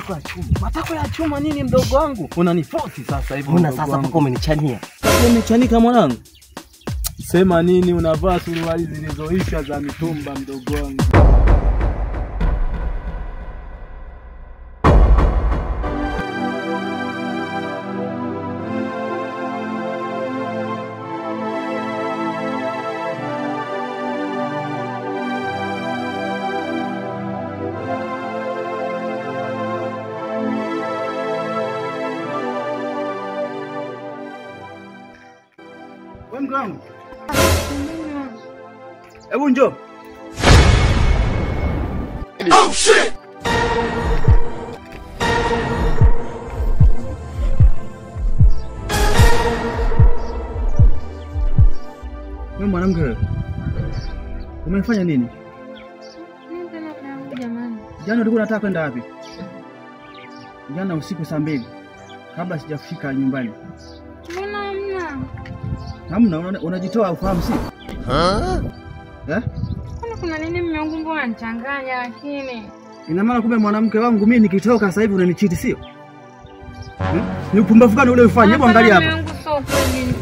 matako ya chuma. Matako ya chuma nini mdogo wangu? Unaniforce sasa hivi. Una sasa pako umenichania. Sasa umechanika mwanangu. Sema nini unavaa suruali zilizoisha za mitumba mdogo wangu? Wewe mwanangu. Hebu njoo. Oh shit. Wewe mwanamke. Umefanya nini? Mimi tena jamani. Jana ulikuwa unataka kwenda wapi? Jana usiku saa 2 kabla sijafika nyumbani. Mbona hamna? Hamna, unajitoa ufahamu si? Kuna nini mmeungumbo unanichanganya lakini? Ina maana kumbe mwanamke wangu mimi nikitoka sasa hivi unanichiti sio? Ni upumbavu gani ule ufanye? Hebu angalia hapa.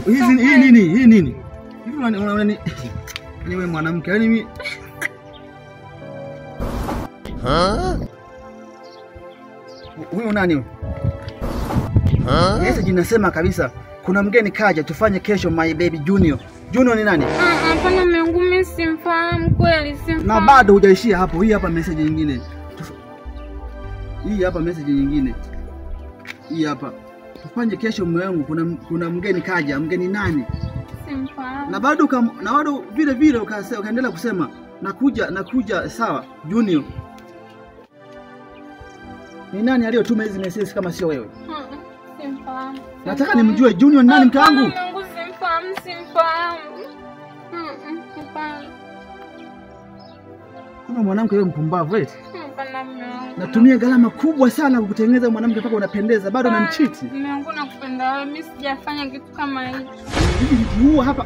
Hii nini? Hivi unani ni wewe mwanamke, yani mimi Huyu nani huyu? Message inasema kabisa kuna mgeni kaja tufanye kesho my baby Junior. Junior ni nani? Hapana mwanangu mimi simfahamu kweli simfahamu. Na bado hujaishia hapo. Hii hapa message nyingine. Hii hapa message nyingine. Hii hapa. Tufanye kesho mume wangu kuna mgeni kaja. Mgeni nani? Simfahamu. Na bado vile vile ukaendelea kusema nakuja sawa Junior. Ni nani aliyotuma hizi messages kama sio wewe? Simfahamu. Nataka nimjue Junior ni nani mke wangu? Mungu simfahamu. Simfahamu. Kuna mwanamke wewe mpumbavu eti. Hapana mume wangu. Natumia gharama kubwa sana kukutengeneza mwanamke mpaka unapendeza bado unanichiti. Mume wangu nakupenda wewe, mimi sijafanya kitu kama hicho. Hivi huwa hapa.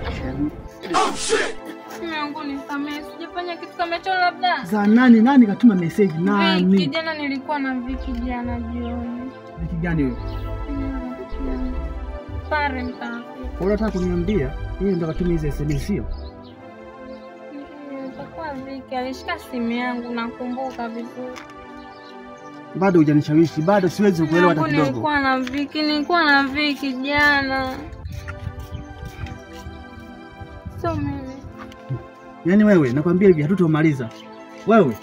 Oh shit. Mume wangu nisamehe, sijafanya kitu kama hicho labda. Za nani katuma message nani? Viki jana nilikuwa na Viki jana jioni. Viki gani wewe? Pare mtaki. Unataka kuniambia yeye ndo katuma hizo SMS sio? Kwa Viki alishika simu yangu nakumbuka vizuri. Bado hujanishawishi, bado siwezi kuelewa hata kidogo. Nilikuwa na Viki jana. So mimi. Yaani wewe nakwambia hivi hatutomaliza. Wewe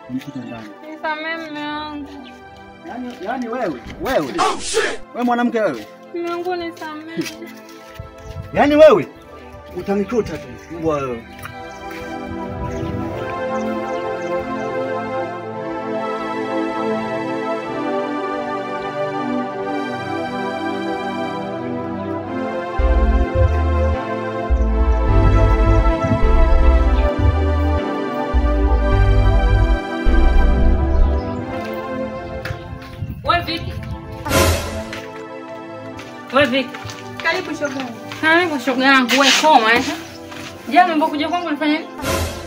nikuta ndani. Nisamehe mume wangu. Yaani wewe. Wewe mwanamke wewe. Mume wangu nisamehe. Yaani wewe utanikuta tu. Mbwa wewe. Wewe karibu shogangu. Karibu shogangu wewe koma Jana mbokuja kwangu ulifanya nini?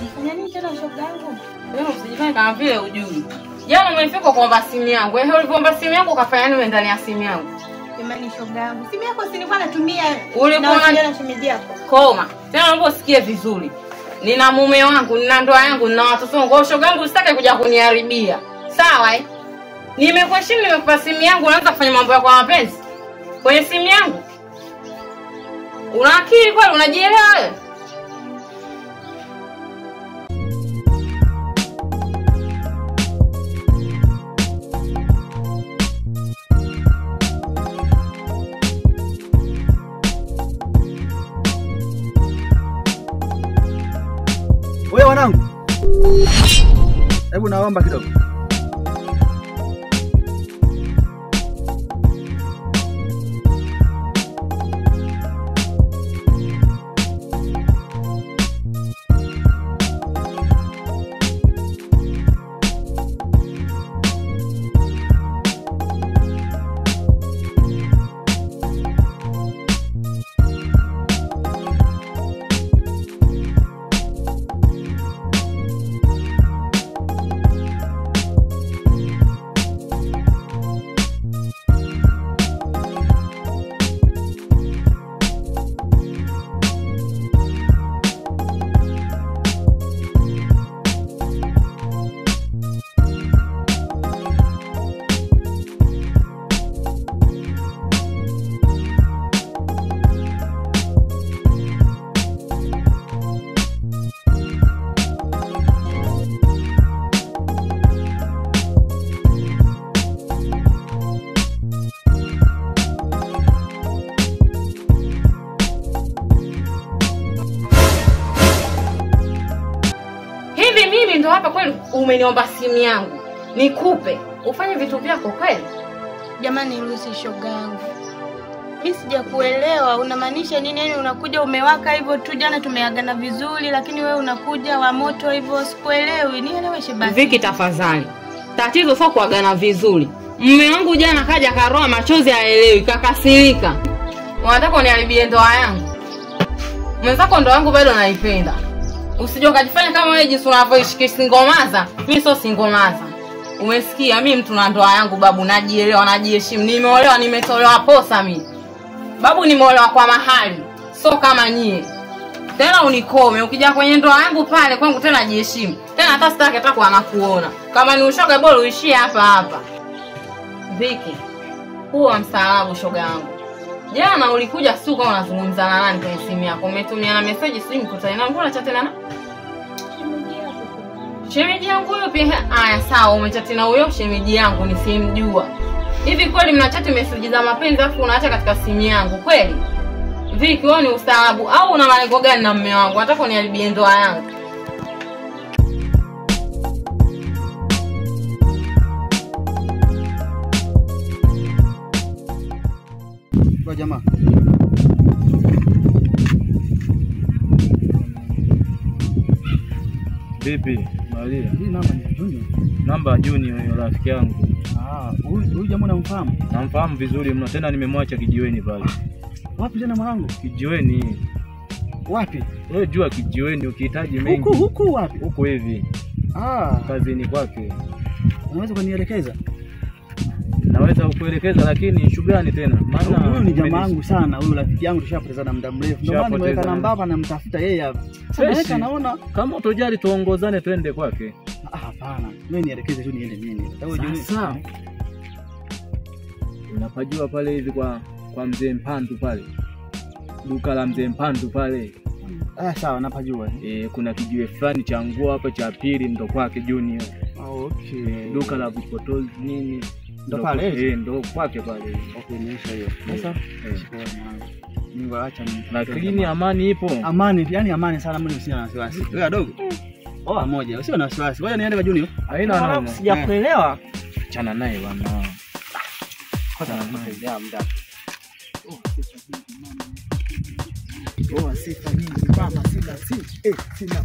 Nifanya nini tena shogangu? Wewe usijifanye kama vile hujui. Jana umefika kuomba simu yangu. Wewe ulipoomba simu yangu ukafanya nini ndani ya simu yangu? Jamani shogangu. Simu yako si nilikuwa natumia ulikuwa na shemeji yako. Koma. Tena naomba usikie vizuri. Nina mume wangu, nina ndoa yangu, nina watoto wangu. Kwa shogangu usitake kuja kuniharibia. Sawa Nimekuheshimu, nimekupa simu yangu, unaanza kufanya mambo yako ya mapenzi kwenye simu yangu. Una akili kweli? Unajielewa wewe? Wewe wanangu. Hebu naomba kidogo. umeniomba simu yangu nikupe ufanye vitu vyako kweli? Jamani Lucy shogangu. Mimi sijakuelewa unamaanisha nini? Yani unakuja umewaka hivyo tu, jana tumeagana vizuri lakini wewe unakuja wa moto hivyo, sikuelewi. Nieleweshe basi. Viki tafadhali. Tatizo sio kuagana vizuri. Mume wangu jana kaja karoa machozi haelewi, kakasirika. Unataka uniharibie ndoa yangu? Mwenzako ndoa yangu bado naipenda. Usije ukajifanya kama wewe jinsi unavyoishi singomaza. Mimi sio singomaza. Umesikia? Mimi mtu na ndoa yangu babu, najielewa, najiheshimu. Nimeolewa, nimetolewa posa mimi. Babu nimeolewa kwa mahali. Sio kama nyie. Tena unikome ukija kwenye ndoa yangu pale kwangu tena jiheshimu. Tena hata sitaki hata kwa anakuona. Kama ni ushoga bora uishie hapa hapa. Viki, huwa mstaarabu shoga yangu. Jana ulikuja siku kama unazungumza na nani kwenye simu yako? Umetumia na message simu mkutana na mbona chat na shemeji yangu huyo pia. Aya sawa, umechat na huyo shemeji yangu nisimjua. Hivi kweli mnachati message za mapenzi afu unaacha katika simu yangu kweli? Viki, wewe ni ustaarabu au una malengo gani na mume wangu? Nataka uniharibie ndoa yangu. Kwa jamaa. Vipi? Maria. Hii namba ni Junior. Namba Junior ni rafiki yangu. Huyu jamaa unamfahamu? Namfahamu vizuri mno, tena nimemwacha kijiweni pale. Wapi tena mwanangu? Kijiweni. Wapi? Wewe jua kijiweni ukihitaji mengi. Huku wapi? Huko hivi. Kazini kwake. Unaweza kunielekeza? Naweza kukuelekeza lakini shughuli tena. Maana huyu ni jamaa wangu sana, huyu rafiki yangu tushapotezana muda mrefu. Ndio maana nimeweka namba hapa namtafuta yeye hapa. Sasa naona kama utojali tuongozane twende kwake. Hapana. Mimi nielekeze tu niende mimi. Sasa unapajua pale hivi kwa mzee Mpandu pale. Duka la mzee Mpandu pale. Sawa napajua. Kuna kijiwe fulani cha nguo hapa cha pili ndo kwake Junior. Okay. Duka la vipotozi nini? Ndo pale? Ndo kwake pale. Okay, niisha hiyo. Sasa Mungu aacha mimi. Lakini amani ipo. Amani, yani amani sana, mimi usina wasiwasi. Wewe dogo. Pamoja, usio na wasiwasi. Ngoja niende kwa Junior. Haina noma. Sijakuelewa. Achana naye bwana. Kwanza ananipigia muda. Sifa nyingi baba, sina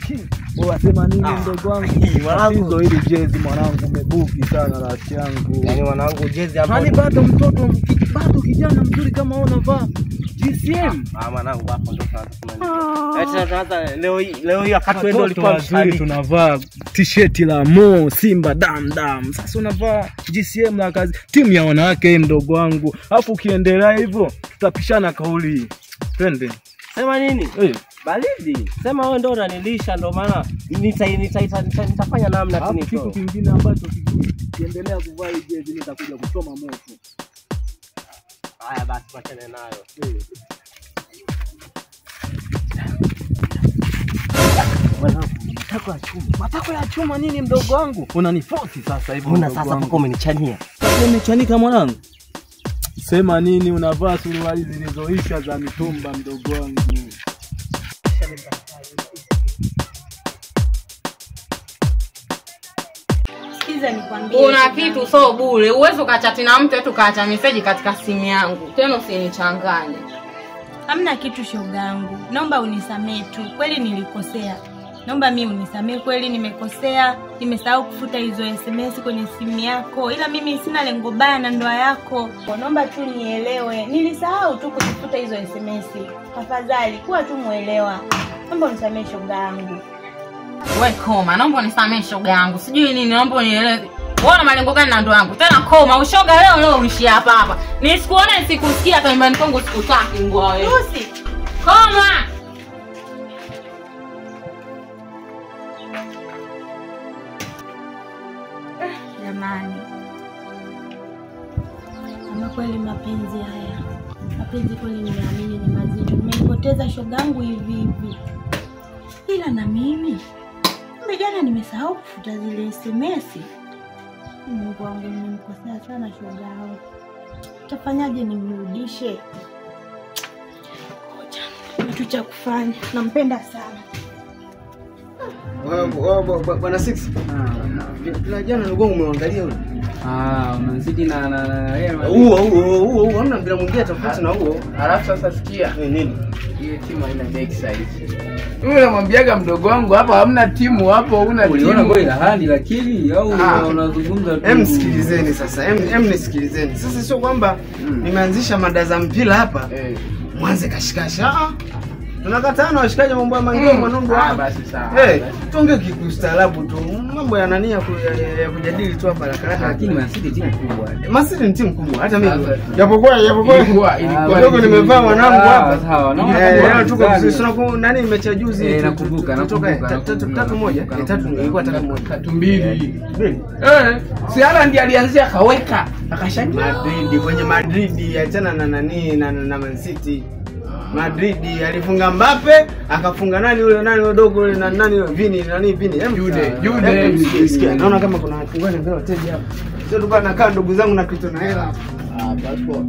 king. Wasema nini ndogo wangu? Mwanangu hili jezi mwanangu umebuki sana rafiki yangu. Yaani mwanangu jezi hapo. Hani bado mtoto bado kijana mzuri kama wewe unavaa GCM. Mwanangu hapo ndo tunaanza. Leo hii wakati wewe ulikuwa mzuri tunavaa t-shirt la Mo Simba dam. Sasa unavaa GCM la kazi. Timu ya wanawake mdogo wangu. Alafu ukiendelea hivyo tutapishana kauli. Twende. Sema nini? Baridi. Sema wewe ndio unanilisha, ndio maana nitafanya namna tu nito. Kitu kingine ambacho kiendelea kuvaa jezi nitakuja kuchoma moto. Haya basi tuachane nayo. Matako ya chuma nini mdogo wangu? Unaniforce sasa hivi. Una sasa pako umenichania. Sasa umechanika mwanangu. Sema nini unavaa suruali zilizoisha za mitumba mdogo wangu. Sikiza nikwambie. Una kitu so bure. Uwezo ukachati na mtu eti ukaacha message katika simu yangu. Tena usinichanganye. Hamna kitu shogangu. Naomba unisamee tu. Kweli nilikosea. Naomba mimi unisamee, kweli nimekosea. Nimesahau kufuta hizo SMS kwenye simu yako. Ila mimi sina lengo baya na ndoa yako. Naomba tu nielewe. Nilisahau tu kufuta hizo SMS. Tafadhali kuwa tu muelewa. Naomba unisamee shogangu. Wewe koma, naomba unisamee shoga yangu. Sijui nini, naomba unieleze. Wewe una malengo gani na ndoa yangu? Tena koma, ushoga leo uishi hapa. Nisikuone sikusikia hata nyumbani kwangu sikutaki ngua wewe. Lucy, koma. Jamani. Kama kweli mapenzi haya. Mapenzi kweli nimeamini ni mazito. Nimepoteza shogangu hivi. Ila na mimi jana nimesahau kufuta zile SMS. Mungu wangu nimemkosea sana shogangu. Tafanyaje nimrudishe? Kitu cha kufanya. Nampenda sana. Bwana 6. Kila jana ndugu wangu umeangalia yule. Unazidi na Huo hamna mpira mwingine tofauti na huo. Alafu sasa sikia. Nini? Ile timu haina back side. Wewe unamwambiaga mdogo wangu hapa hamna timu hapo, una timu. Uliona kweli hali lakini au unazungumza tu. Msikilizeni sasa. Nisikilizeni. Sasa sio kwamba nimeanzisha mada za mpira hapa. Mwanze kashikasha. Tunakatana washikaje mambo ya mangio mwanungu hapa. Basi sawa. Tuongee kikustaarabu tu. Mambo ya nani ya kujadili tu hapa haraka. Lakini Man City timu kubwa. Man City ni timu kubwa. Hata mimi. Japokuwa ilikuwa nimevaa mwanangu hapa. Sawa. Tuko nani mechi ya juzi nakumbuka. 3-1. 3 ilikuwa 3-1. 3-2. Si Haaland alianzia kaweka. Akashangilia Madrid achana na nani na Man City. Madrid alifunga Mbappe, akafunga nani wadogo yule na nani Vini. Jude. Sikia, naona kama kuna ngwani mbele wateja hapa. Sio tu bana kaa ndugu zangu na kitu na hela. Passport.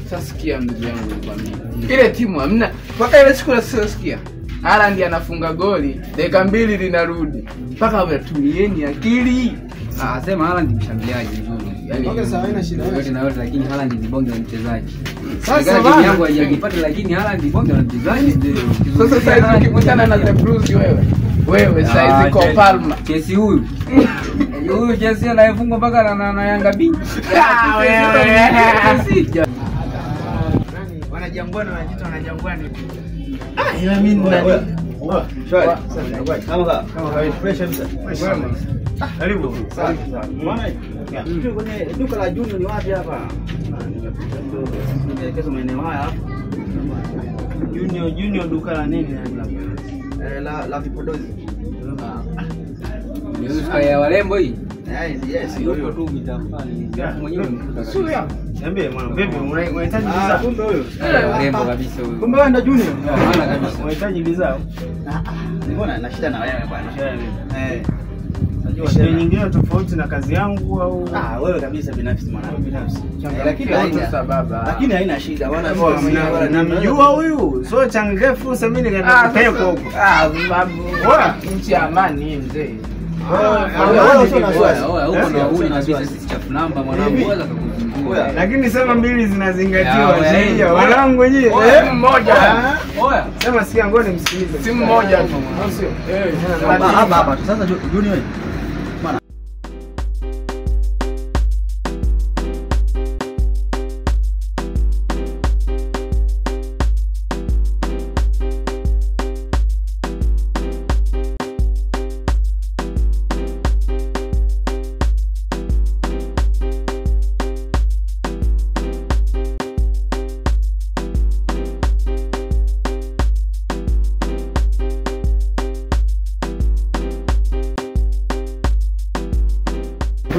Sasa sikia ndugu yangu nikwambie. Ile timu hamna. Mpaka ile siku sio sikia. Haaland anafunga goli, dakika 2 linarudi. Mpaka hapo tulieni akili. Sema Haaland mshambuliaji mzuri. Okay, sawa, haina shida. Yote na yote lakini Haaland ni bonge la mchezaji. Sasa timu yangu haijapata lakini Haaland ni bonge la mchezaji. Sasa sasa ukikutana na The Blues wewe saizi kwa Palma. Chelsea huyu Chelsea anayefungwa mpaka na Yanga B. Wanajangwani wanajangwani. Ila mimi nani? Shwari. Kama fresh kabisa. Karibu. Bwana, kwenye duka la Junior ni wapi hapa? Kesho maeneo haya hapa. Junior duka la nini la vipodozi. Ni duka ya warembo hii. Yes, Yuko tu mitafani. Mwenyewe mkuta. Sio. Niambie mwana, vipi unahitaji bidhaa? Kumbe huyo. Warembo kabisa huyo. Kumbe wewe ndo Junior? Hapana kabisa. Unahitaji bidhaa? Mbona na shida na wewe bwana? Najua shida nyingine tofauti na kazi yangu au Wewe kabisa binafsi mwanangu binafsi. Lakini haina shida. Namjua huyu. Sio changefu semini katika pepo huko. Babu. Nchi ya amani hii mzee. Lakini sema mbili zinazingatiwa sheria. Wanangu wenyewe mmoja. Sema sikia ngoni msikilize. Si mmoja tu. Sio. Hapa sasa Junior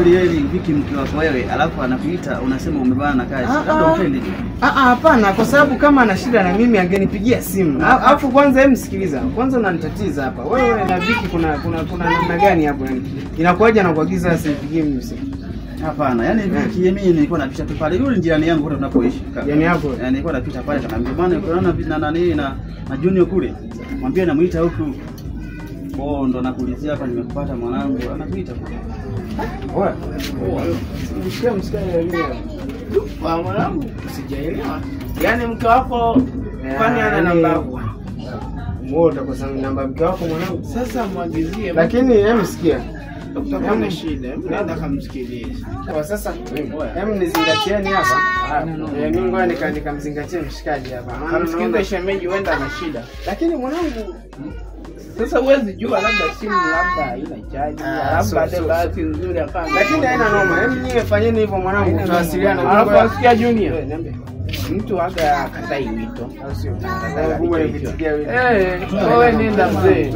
yeye Viki mke wako wewe, alafu anakuita unasema umebana na kazi. Labda upende. Hapana, kwa sababu kama ana shida na mimi angenipigia simu. Alafu kwanza hebu sikiliza. Kwanza unanitatiza hapa. Wewe na Viki kuna namna gani hapo yani? Inakuwaje anakuagiza asipigie mimi simu? Hapana, yani Viki mimi nilikuwa napita tu pale. Yule jirani yangu kule tunapoishi. Jirani yako? Yani nilikuwa napita pale kanaambia bwana unaona na nani na Junior kule. Mwambie namuita huku. Ndo nakuulizia hapa nimekupata mwanangu. Anakuita kule. Mwanangu sijaelewa. Yaani mke wako kwani ana namba yako? Muone kwa sababu namba mke wako mwanangu. Sasa mwagizie. Lakini hebu sikia. Utakuwa shida. Nenda kamsikilize. Kwa sasa hebu nizingatieni hapa. Mimi ngoja nikamzingatie mshikaji hapa. Kamsikilize shemeji huenda ana shida. Lakini mwanangu sasa huwezi jua labda simu labda haina chaji, labda bahati nzuri hapana. Lakini haina noma. Hebu nyie fanyeni hivyo mwanangu, tutawasiliana. Alafu asikia Junior. Mtu aga akatai wito. Au sio? Kubwa nikitikia wito. Wewe nenda mzee.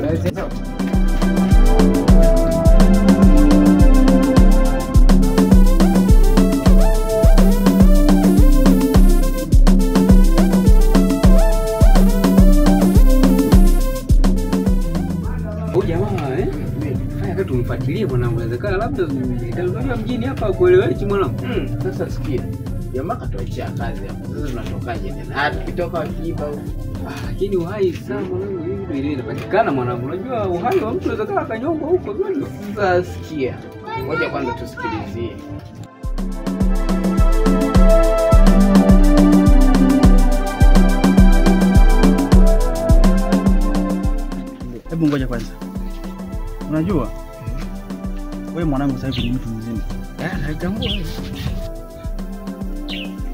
Tumfuatilie mwanangu, inawezekana labda ndio mjini hapa kueleweki mwanangu. Sasa sikia. Jamaa katuachia kazi hapo. Sasa tunatokaje tena? Tukitoka wakiiba huko. Lakini uhai sana mwanangu. kitu ile inapatikana mwanangu. Unajua uhai wa mtu unaweza kanyongwa huko hivyo. Sasa sikia. Ngoja kwanza tusikilizie. Hebu ngoja kwanza. Unajua? Wewe mwanangu sasa hivi ni mtu mzima. Naitambua.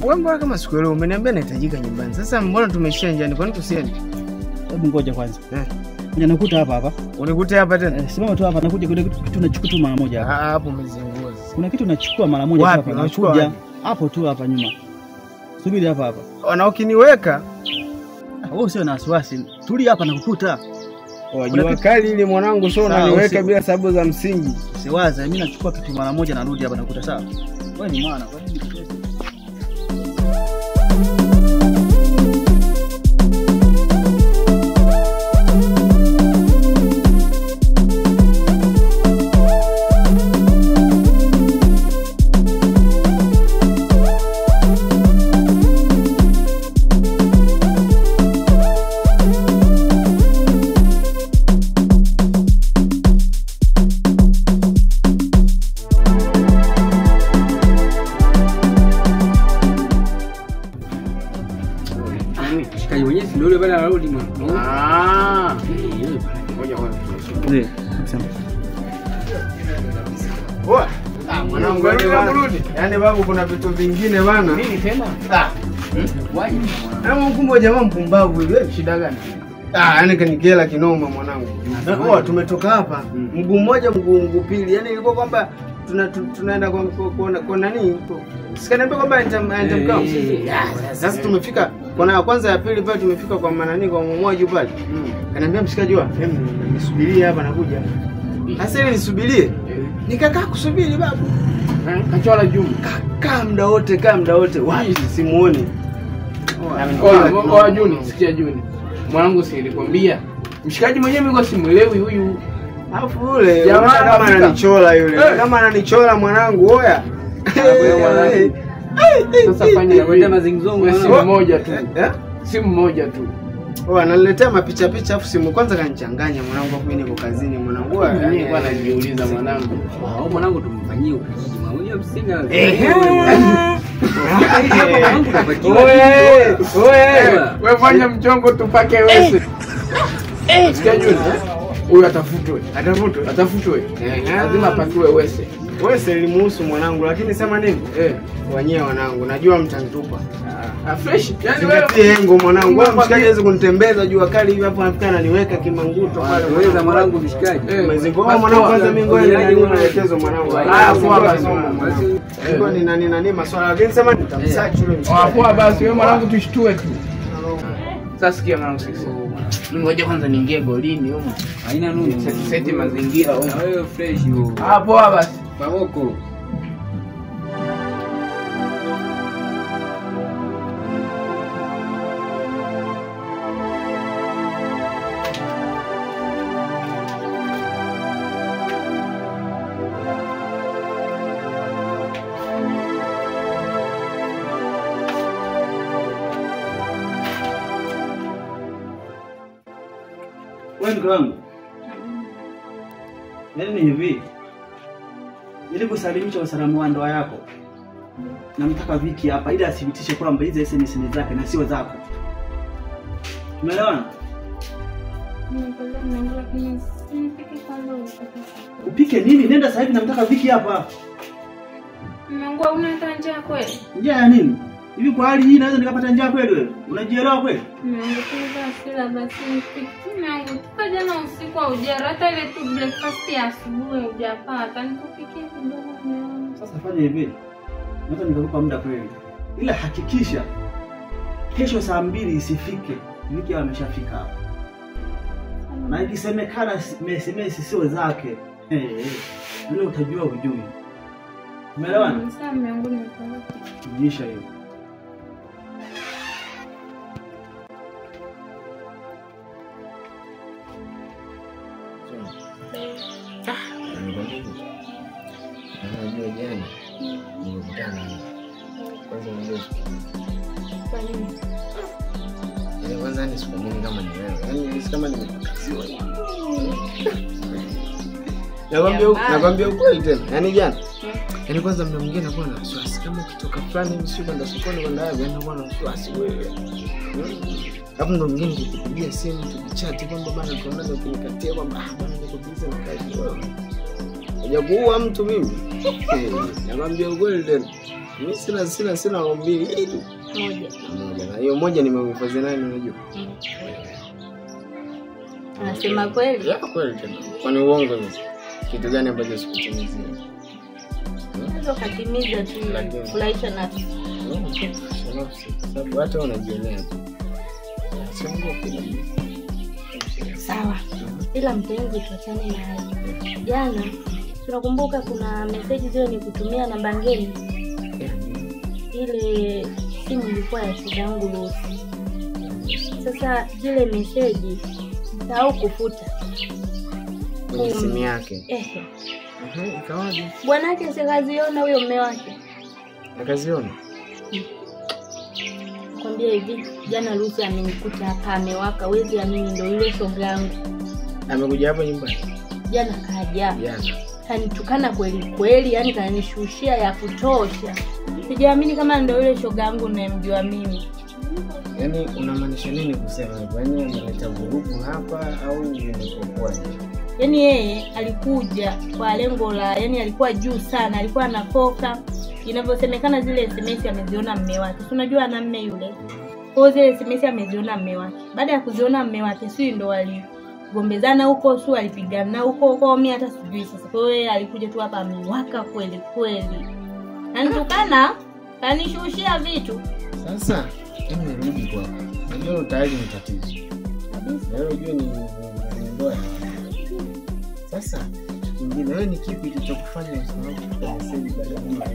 Wewe kama siku leo umeniambia nahitajika nyumbani. Sasa mbona tumeshia njiani? Kwani tusiende? Hebu ngoja kwanza. Ngoja nakuta hapa. Unikute hapa tena? Simama tu hapa, nakuja kuna kitu nachukua tu mara moja hapa. Hapo umezingua. Kuna kitu nachukua mara moja hapa. Unachukua hapo tu hapa nyuma. Subiri hapa. Wana ukiniweka. Wewe usio na wasiwasi. Tulia hapa nakukuta. Jua kali ile mwanangu sio unaniweka bila sababu za msingi. Usiwaze, mimi nachukua kitu mara moja narudi hapa nakuta sawa. Wewe ni maana, kwa nini? Shikaji mwenyewe ndio yule pale anarudi mwana. Ngoja kwanza. Sema. Poa. Mwanangu rudi. Yaani babu kuna vitu vingine bana. Nini tena? Waje. Hebu mkumbo jamaa mpumbavu hivi. Shida gani? Yaani kanikela kinoma mwanangu. Poa, tumetoka hapa. Mguu mmoja mguu pili. Yaani ilikuwa kwamba tunaenda kwa nani? Sikaniambia kwamba nitamkao. Sasa tumefika kona ya kwanza ya pili pale tumefika kwa manani kwa mmoja pale. Kaniambia mshikaji wa, nisubirie hapa nakuja. Sasa ile nisubirie. Nikakaa kusubiri babu. Kachola juu. Kaa muda wote. Wapi simuoni. Juni, sikia Juni. Mwanangu si nilikwambia. Mshikaji mwenyewe mimi simuelewi huyu. Alafu yule jamaa kama ananichola yule. Kama ananichola mwanangu, oya. Sasa fanya wewe mazingzongo simu moja tu. Simu moja tu. Ananiletea mapicha afu simu kwanza kanichanganya mwanangu hapo niko kazini mwanangu. Mimi kwa najiuliza mwanangu. Mwanangu tumfanyie ukajiji. Mwenyewe msinga. Wewe fanya mchongo tupake wewe. Sikia Juni. Huyu atafutwe. Lazima apatiwe wese. Wese limuhusu mwanangu lakini sema nini? Wenyewe wanangu najua mtanitupa. Fresh. Yaani wewe hengo mwanangu. Wewe mshikaji hawezi kunitembeza jua kali hivi hapo anafika ananiweka kimanguto pale. Weza mwanangu mshikaji. Umezingoma mwanangu kwanza mimi ngoja ni maelekezo mwanangu. Poa basi. Ngo ni nani maswala lakini sema nitamsearch yule mshikaji. Poa basi wewe mwanangu tushtue tu. Sasa sikia mwanangu sisi. Ngoja kwanza niingie golini huko. Haina nini. Seti mazingira huko. Na wewe fresh huko. Poa basi. Pamoko. Wewe ndugu wangu. Yaani hivi. Ili kusalimisha usalamu wa ndoa yako. Namtaka Viki hapa ili athibitishe kwamba hizo SMS ni zake na sio zako. Umeelewana? Upike nini? Nenda sasa hivi namtaka Viki hapa. Mungu unataka njaa kweli? Njaa ya nini? Hivi kwa hali hii naweza nikapata njaa kweli wewe? Unajielewa kweli? Mungu sila basi Mungu tuka jana usiku hujara hata ile tu breakfast ya asubuhi hujapata nikupikie kidogo. Sasa fanya hivi. Naweza nikakupa muda kweli. Ila hakikisha kesho saa 2 isifike. Viki ameshafika hapa. Na ikisemekana SMS sio zake. Leo utajua ujui. Umeelewana? Sasa Mungu nikupa. Nyisha hiyo. Unajua jana nimekutana kwanza ndio kwanza ni sikumini kama ni wewe. Yaani kama nimepakaziwa. Nakwambia ukweli tena. Yaani jana. Yaani kwanza mna mwingine anakuwa na wasiwasi kama ukitoka fulani msio kwenda sokoni kwenda hapo anakuwa na wasiwasi wewe. Hapo ndo mwingine kupigia simu tukichati kwamba bana tuonane ukinikatia kwamba bana niko busy na kazi wewe. Hajakuua mtu mimi. Nakwambia ukweli tena. Mimi sina ombi hili. Moja. Na hiyo moja nimehifadhi nani unajua? Anasema kweli? Ya kweli tena. Kwani uongo ni kitu gani ambacho sikutimizia? Hizo katimiza tu kufurahisha nafsi. Sababu hata unajionea tu. Sawa. Ila mpenzi tuachane na hayo. Jana tunakumbuka kuna message zile nikutumia namba ngeni. Ile simu ilikuwa ya shida yangu Lucy. Sasa zile message sahau kufuta kwenye simu yake. Ikawaje? Bwanake sikaziona huyo mume wake. Akaziona? Kwambia hivi, jana Lucy amenikuta hapa amewaka, wezi ya mimi ndio ile shoga yangu. Amekuja hapa nyumbani? Jana kaja. Kanitukana kweli, yani kanishushia ya kutosha. Sijaamini kama ndio ile shoga yangu ninayemjua mimi. Yaani unamaanisha nini kusema hivyo? Yaani unaleta vurugu hapa au unakopoa? Yaani yeye alikuja kwa lengo la, yani alikuwa juu sana, alikuwa anapoka. Inavyosemekana zile SMS ameziona mume wake. Unajua ana mume yule. Kwa zile SMS ameziona mume wake. Baada ya kuziona mume wake, si ndo waligombezana huko, si walipigana huko kwa mimi hata sijui sasa. Kwa hiyo alikuja tu hapa amewaka kweli. Anitukana, kanishushia vitu. Sasa, hebu nirudi kwa hapa. Ndio tayari ni tatizo. Kabisa. Leo unajua ni ndoa. Sasa, kingine wewe ni kipi kilichokufanya usamehe kwa message baada ya muda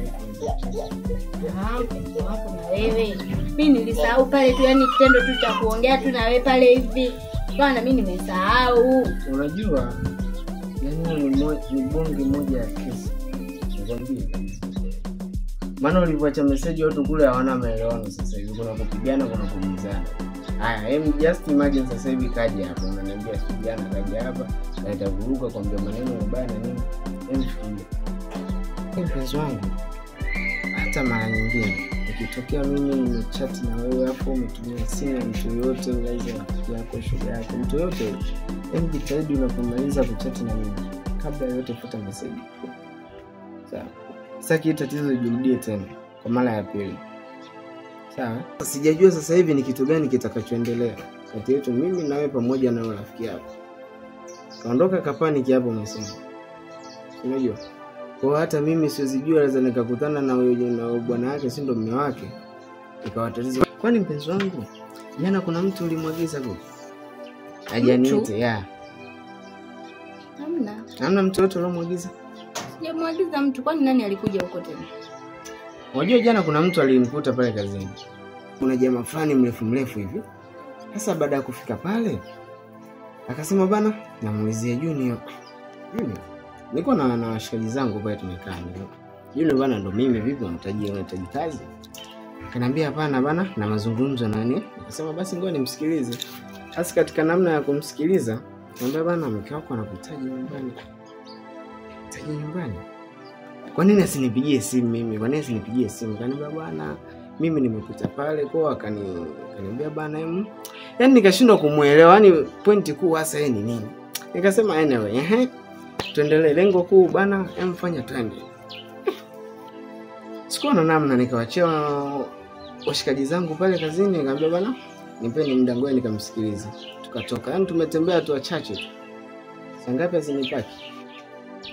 hapo na wewe? Mimi nilisahau pale tu, yani kitendo tu cha kuongea tu na wewe pale hivi. Bwana mimi nimesahau. Unajua, yani ni bonge moja ya kesi. Nakwambia. Maana ulivyoacha message watu kule hawana maelewano sasa hivi, kuna kupigana, kuna kuumizana. Haya, just imagine sasa hivi kaja hapa, unaniambia sijana kaja hapa, na itavuruga kwambia maneno mabaya na nini. Fikiria. Mpenzi wangu, hata mara nyingine ikitokea mimi nimechat na wewe hapo umetumia simu ya mtu yote, unaweza rafiki yako, shoga yako, mtu yote, jitahidi unapomaliza kuchat na mimi kabla yote futa message. Sawa. Sasa hii tatizo lijirudie tena kwa mara ya pili. Sawa? Sijajua sasa hivi ni kitu gani kitakachoendelea kati yetu mimi na wewe pamoja na rafiki yako. Kaondoka kapaniki hapo umesema. Unajua? Kwa hata mimi siwezijua naweza nikakutana na wewe na bwana wake, si ndo mume wake. Ikawa tatizo. Kwani mpenzi wangu, jana kuna mtu ulimwagiza kwa? Hajaniite ya. Hamna mtu yote ulimwagiza? Sijamwagiza mtu, kwani nani alikuja huko tena? Unajua jana kuna mtu alinikuta pale kazini. Kuna jamaa fulani mrefu hivi. Sasa baada ya kufika pale akasema bana namuulizia Junior. Niko na washikaji zangu pale tumekaa ndio. Junior bana ndo mimi vipi unahitaji kazi? Akaniambia hapana bana na mazungumzo na nani? Akasema basi ngoja nimsikilize. Sasa katika namna ya kumsikiliza, niambia bana mke wako anakuhitaji nyumbani. Nyumbani. Kwa nini asinipigie simu mimi? Kwa nini asinipigie simu? Kaniambia bwana, mimi nimekuta pale kwa akaniambia bwana yaani nikashindwa kumuelewa, yani pointi kuu hasa yeye ni nini. Nikasema anyway, tuendelee, lengo kuu bwana, fanya twende. Sikuwa na namna, nikawaachia washikaji zangu pale kazini, nikamwambia bwana, nipeni muda ngoja nikamsikilize. Tukatoka. Yaani tumetembea tu wachache tu. Saa ngapi asinipaki?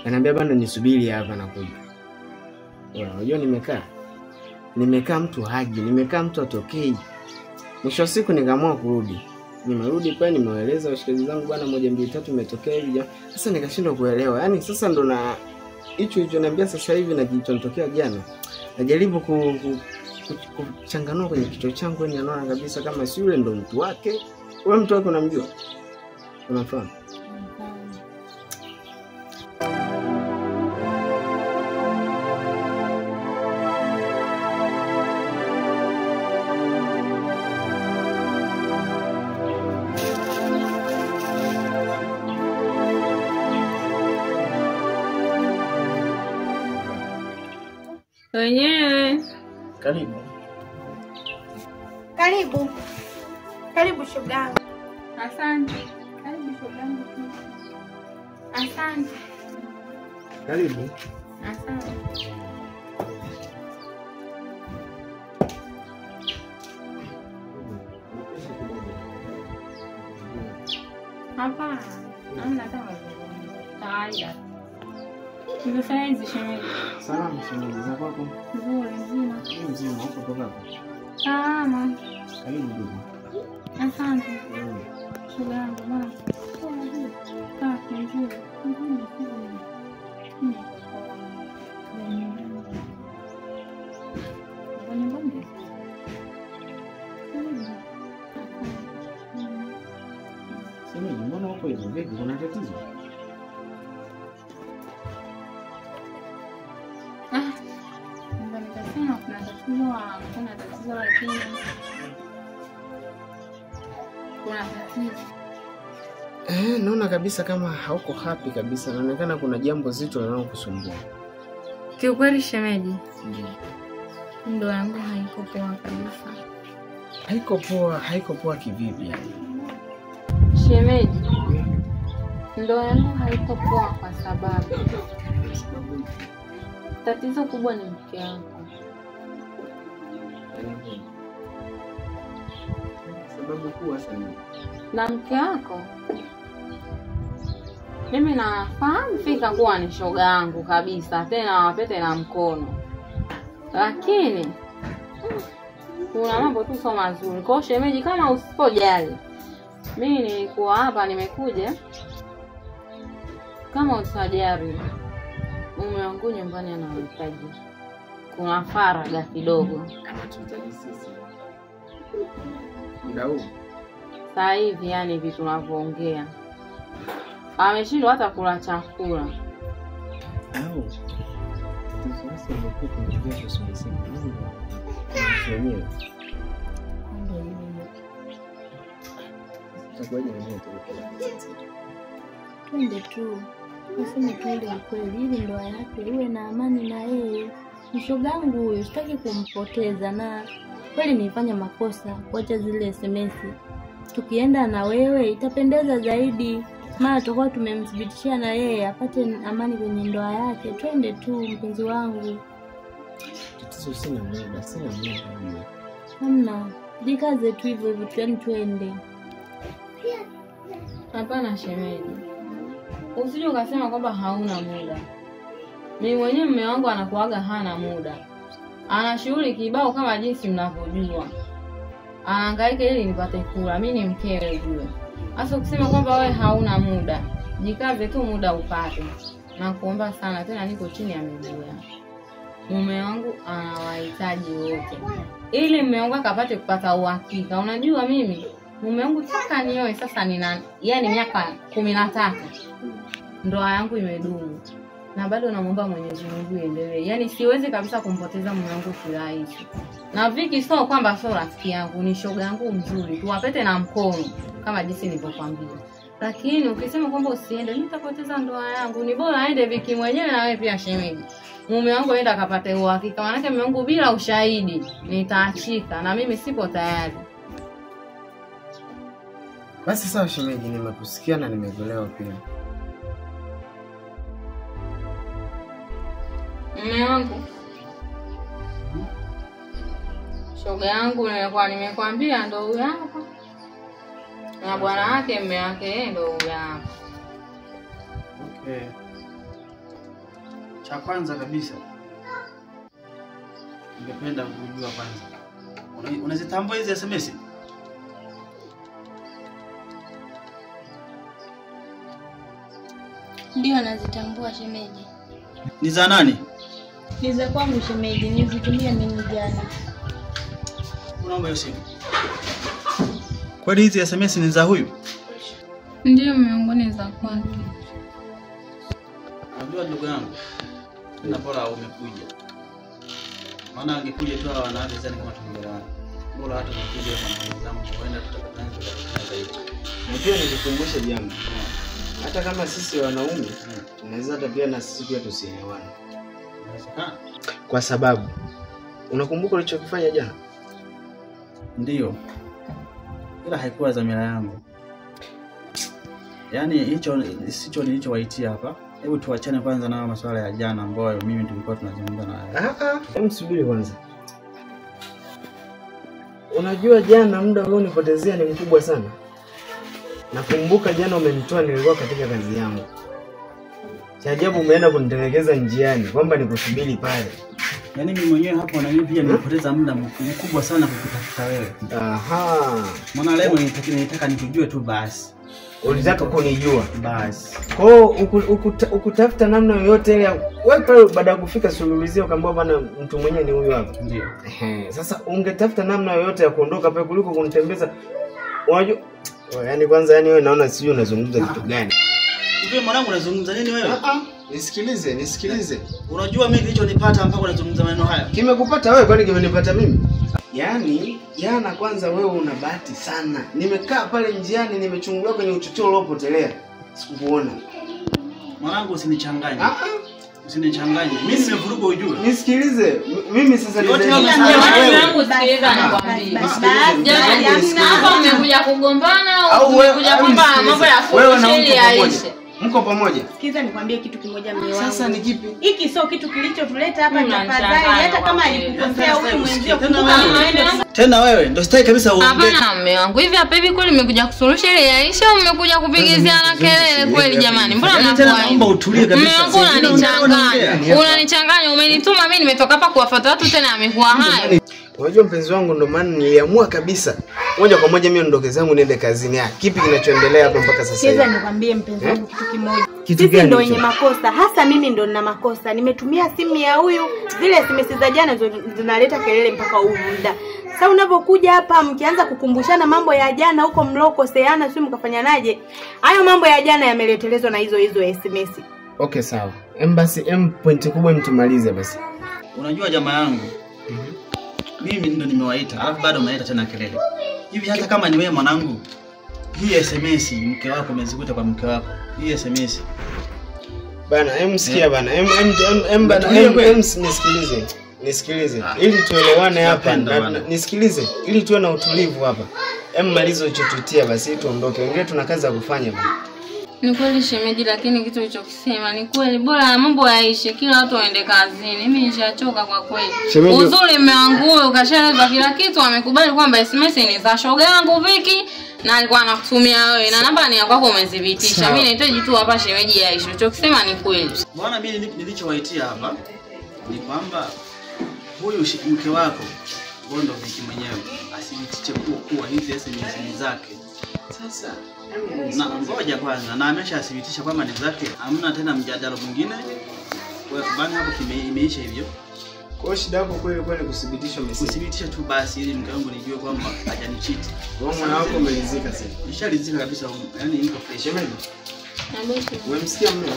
Ananiambia bwana nisubiri hapa nakuja. Unajua nimekaa mtu haji, nimekaa mtu atokei. Mwisho wa siku nikaamua kurudi. Nimerudi pale nimewaeleza washikaji zangu bwana 1 2 3 imetokea hivi. Sasa nikashindwa kuelewa. Yaani sasa ndo na hicho niambia sasa hivi na kilichotokea jana. Najaribu kuchanganua kwenye kichwa changu, yani naona kabisa kama si yule ndo mtu wake. Wewe mtu wako unamjua? Unafahamu? Wenyewe. Karibu. Karibu. Karibu shogangu. Asante. Karibu shogangu. Asante. Karibu. Asante. Hapana. Hamna kama kawaida. Nimefanya hizi shemeji. Salamu shemeji, za kwako? Nzuri nzima. Mzima, uko kutoka? Salama. Karibu ndugu. Asante. Shogangu bwana. Kaa nzuri. Shemeji, mbona uko hivyo? Vipi, kuna tatizo? Ndio nikasema kuna tatizo lakini kuna tatizo. Naona kabisa kama hauko happy kabisa. Inaonekana kuna jambo zito linalokusumbua. Kiukweli shemeji, ndoa yangu haiko poa kabisa. Haiko poa kivipi yani? Shemeji, ndoa yangu haiko poa kwa sababu tatizo kubwa ni mke wangu. Sababu kubwa sana. Na mke wako mimi nafahamu fika kuwa ni shoga yangu kabisa, tena wapete na mkono, lakini kuna mambo tu sio mazuri. Kwa shemeji, kama usipojali, mimi nilikuwa hapa nimekuja, kama utajari mume wangu nyumbani anahitaji, kuna faraga kidogo Muda huu sasa hivi, yani vitu tunavyoongea ameshindwa hata kula chakula. au sasa nimekuwa kuongea kwa sisi wenyewe. Tutakuja na mimi Twende tu. Useme tu ile ukweli ili ndoa yake iwe na amani na yeye. Mshogangu huyo sitaki kumpoteza, na kweli nilifanya makosa kuacha zile SMS. Tukienda na wewe itapendeza zaidi. Maana tutakuwa tumemthibitishia na yeye apate amani kwenye ndoa yake. Twende tu mpenzi wangu. tatizo sina muda. Hamna. Jikaze tu hivyo hivyo, yani twende. Hapana shemeji, usije ukasema kwamba hauna muda. Mimi mwenyewe mume wangu anakuaga hana muda, ana shughuli kibao kama jinsi mnavyojua, anahangaika ili nipate kula. Mimi ni mkewe ujue. Sasa ukisema kwamba wewe hauna muda, jikaze tu muda upate. Na kuomba sana tena, niko chini ya miguu yako. Mume wangu anawahitaji wote, ili mume wangu akapate kupata uhakika. Unajua mimi mume wangu toka nioe sasa nina yani miaka 13 ndoa yangu imedumu, na bado namuomba Mwenyezi Mungu iendelee. Yani siwezi kabisa kumpoteza mume wangu kirahisi. Na Viki sio kwamba sio rafiki yangu, ni shoga yangu mzuri, tuwapete na mkono kama jinsi nilivyokuambia. Lakini ukisema kwamba usiende nitapoteza ndoa yangu, ni bora aende Viki mwenyewe na wewe pia shemeji. Mume wangu aenda akapate uhakika, maana mume wangu bila ushahidi nitaachika, na mimi sipo tayari. Basi sawa shemeji, nimekusikia na nimekuelewa pia. Mume wangu, shoga yangu nilikuwa nimekwambia ndo huyu hapa, na bwana wake mume wake ndo huyu hapa. Okay. Cha kwanza kabisa ningependa kujua kwanza, unazitambua hizi SMS? Ndio nazitambua shemeji. Ni za nani? Ni za kwangu shemeji, nizitumia mimi jana. Unaomba hiyo simu. Kwani hizi SMS ni za huyu? Ndio miongoni za kwake. Unajua ndugu yangu, na bora umekuja. Maana angekuja tu wanawake sana kama tungeelewana. Bora hata umekuja kwa mwanangu kwenda tutakaanza zaidi. Na pia nikukumbusha jambo. Hata kama sisi wanaume tunaweza hata pia na sisi pia tusielewane. kwa sababu unakumbuka ulichokifanya jana? Ndio. Ila haikuwa dhamira yangu. Yaani hicho sicho nilichowaitia hapa. Hebu tuachane kwanza na masuala ya jana ambayo mimi tulikuwa tunazungumza nayo. Hebu subiri kwanza. Unajua jana muda ulionipotezea ni mkubwa sana. Nakumbuka jana umenitoa nilikuwa katika kazi yangu. Cha ajabu umeenda kunitelekeza njiani kwamba nikusubiri pale. Yaani mimi mwenyewe hapo na mimi pia nimepoteza muda mkubwa sana kukutafuta wewe. Aha. Maana leo nilitaka nikujue tu basi. Ulitaka kunijua basi. Kwa hiyo ukutafuta namna yoyote ile wewe pale baada ya kufika suluhizio ukaambia bwana mtu mwenyewe ni huyu hapa. Ndio. Sasa ungetafuta namna yoyote ya kuondoka pale kuliko kunitembeza. Unajua yaani kwanza yani wewe naona sijui unazungumza kitu gani. Hivi mwanangu unazungumza nini wewe? Nisikilize. Unajua mimi kilichonipata mpaka unazungumza maneno haya. Kimekupata wewe kwani kimenipata mimi? Yaani jana kwanza wewe una bahati sana. Nimekaa pale njiani nimechungulia kwenye uchochoro uliopotelea. Sikukuona. Mwanangu usinichanganye. Usinichanganye. Mimi nimevuruga ujue. Nisikilize. Mimi sasa Jamani hapa mmekuja kugombana au mmekuja kwamba mambo ya fushili yaishe? Mko pamoja? Sikiza nikwambie kitu kimoja mimi wangu. Sasa ni kipi? Hiki sio kitu kilichotuleta hapa tafadhali. Hata kama alikukosea huyu mwenzio tena wewe ndio sitaki kabisa uongee. Hapana mume wangu. Hivi hapa hivi kweli mmekuja kusuluhisha ile yaisha au mmekuja kupigiziana kelele kweli jamani? Mbona mnakuwa naomba utulie kabisa. Unanichanganya, umenituma mimi nimetoka hapa kuwafuata watu tena amekuwa hayo. Unajua mpenzi wangu ndo maana niliamua kabisa moja kwa moja mimi niondoke zangu niende kazini. Kipi kinachoendelea hapa mpaka sasa hivi? Siweza nikwambie mpenzi wangu kitu kimoja. Sisi ndo wenye makosa, hasa mimi ndo nina makosa. Nimetumia simu ya huyu, zile SMS za jana zinaleta kelele mpaka huu muda. Sasa unapokuja hapa mkianza kukumbushana mambo ya jana huko mlokoseana sio mkafanyanaje? Hayo mambo ya jana yameletelezwa na hizo SMS. Okay sawa. Basi point kubwa mtumalize basi. Unajua jamaa yangu. Mimi ndo nimewaita, alafu bado mnaita tena kelele. Hivi hata kama ni wewe mwanangu, hii SMS mke wako umezikuta kwa mke wako. Hii SMS. Bana, msikia bana. Nisikilize. Ili tuelewane hapa. Nisikilize. Ili tuwe na utulivu hapa. Malizo ulichotutia basi tuondoke. Wengine tuna kazi ya kufanya bana. Ni kweli shemeji, lakini kitu ulichokisema ni kweli. Bora mambo yaishe, kila watu waende kazini. Mimi nishachoka kwa kweli. Uzuri mume wangu wewe ukashaeleza kila kitu, amekubali kwamba SMS ni za shoga yangu Viki na alikuwa anakutumia wewe na namba ni ya kwako umezibitisha. Mimi nahitaji tu hapa shemeji yaishe. Ulichokisema ni kweli. Bwana mimi nilichowaitia hapa ni kwamba huyu mke wako Bondo Viki mwenyewe asibitiche kuwa hizi SMS ni zake. Sasa na ngoja kwanza na ameshathibitisha kwamba ni zake, hamna tena mjadala mwingine. Kwa sababu hapo imeisha hivyo. Kwa shida yako kweli kuthibitisha message. Kuthibitisha tu basi ili mke wangu nijue kwamba hajanicheat. Wewe mwana wako umelizika sasa. Nishalizika kabisa huko. Yaani niko fresh. Umemsikia mmeo?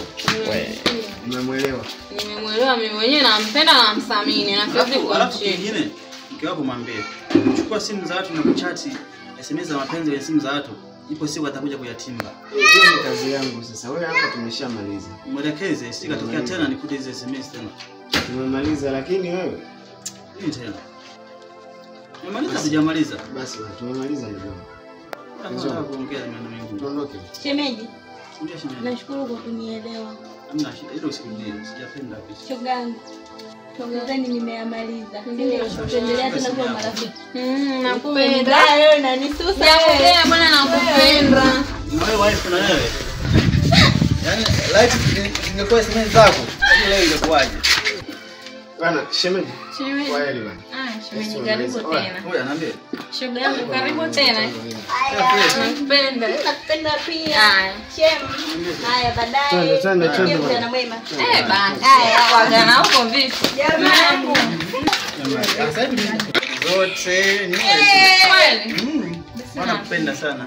Nimemuelewa. Nimemuelewa mimi mwenyewe nampenda na namthamini na siwezi kuacha. kuacha. Kingine mke wako mwambie, chukua simu za watu na kuchati SMS za mapenzi ya simu za watu. Ipo siku atakuja kuyatimba. Hiyo ni kazi yangu sasa. Wewe hapa tumeshamaliza. Mwelekeze sikatokea tena nikute hizo SMS tena. Tumemaliza lakini wewe nini tena? Tumemaliza hujamaliza? Basi tumemaliza ndio. Nataka kuongea maneno mengi. Tuondoke. Shemeji. Ndio shemeji. Nashukuru kwa kunielewa. Hamna shida, hilo usikujie. Sijapenda kabisa. Shogangu. Tongozeni nimeyamaliza. Ndio tuendelea tena kuwa marafiki. Nakupenda. Wewe unanisusa. Nakupenda bwana nakupenda. Na wewe wife na wewe. Yaani light ingekuwa SMS zako. Leo ingekuaje? Bana, shemeji. Shemeji. Kwa heri bana. Shemeji karibu tena. Ngoja niambie. Shoga yangu karibu tena. Nakupenda. Nakupenda pia. Shem. Haya baadaye. Twende. Mjana mwema. Basi. Haya wagana huko vipi? Jamani. Sasa hivi zote ni Kweli. Nakupenda sana.